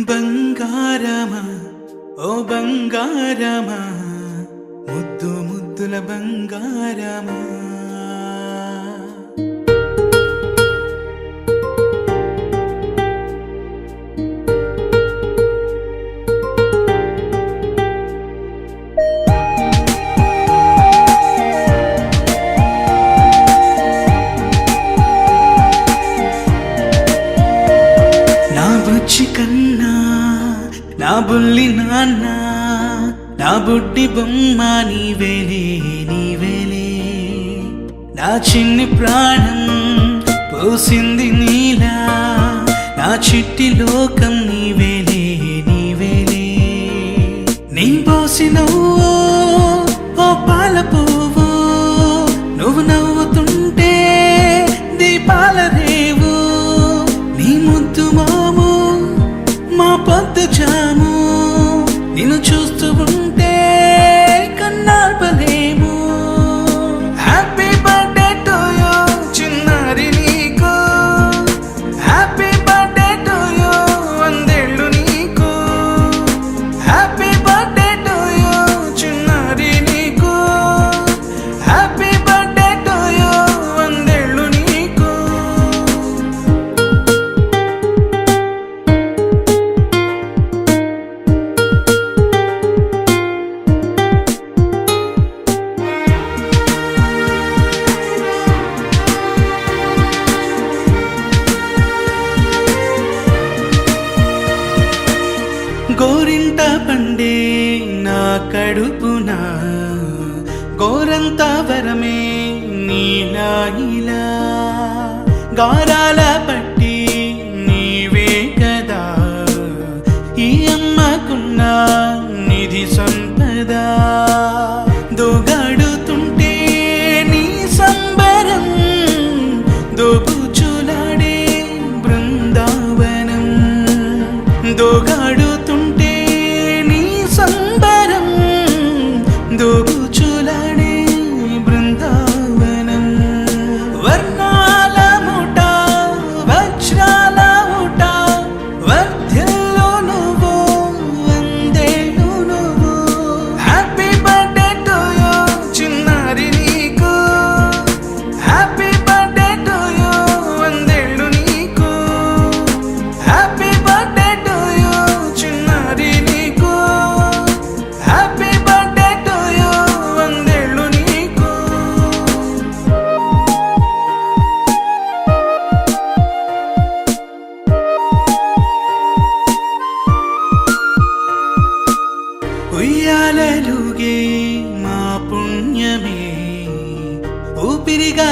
బంగారమా ఓ బంగారమా ముద్దు ముద్దుల బంగారమా నా బుచ్చి కన్నా నా బుల్లి నాన్న నా బుడ్డి బొమ్మ నీవేలే నీవేలే నా చిన్ని ప్రాణం పోసింది నీలా నా చిట్టి లోకం నీవేలే నీవేలే నీ పోసినవో ఓ పాల పువ్వు నువ్వు నవ్వుతుంటే దీపాల రేవు నీ ముద్దు మాము మా పొద్దు జాము నిన్ను చూస్తూ ఉంటే కన్నార్పలేము హ్యాపీ బర్త్డే టు యూ చిన్నారి నీకు హ్యాపీ బర్త్డే టు యూ వందేళ్ళు నీకు హ్యాపీ బర్త్డే టు యూ చిన్నారి నీకు హ్యాపీ బర్త్డే టు యూ వందేళ్ళు నీకు గోరింట పండే నా కడుపున గోరంత వరమే నీలా ఇలా గారాల పట్టి నీవే కదా ఈ అమ్మకున్న నిధి సంపద దోగాడుతుంటే నీ సంబరం దోబుచులాడే బృందావనం దోగాడుతుంటే నీ సంబరం దోబుచులాడే బృందావనం వర్ణాల ముఠ వజ్రాల ముఠ వర్ధిల్లు నువ్వు వందేళ్ళు నువ్వు హ్యాపీ బర్త్డే టు యూ చిన్నారి నీకు హ్యాపీ బర్త్డే టు యూ వందేళ్ళు నీకు హ్యాపీ బర్త్డే టు యూ చిన్నారి నీకు హ్యాపీ బర్త్డే టు యూ వందేళ్ళు నీకు ఉయ్యాలలుగే మా పుణ్యమే ఊపిరిగా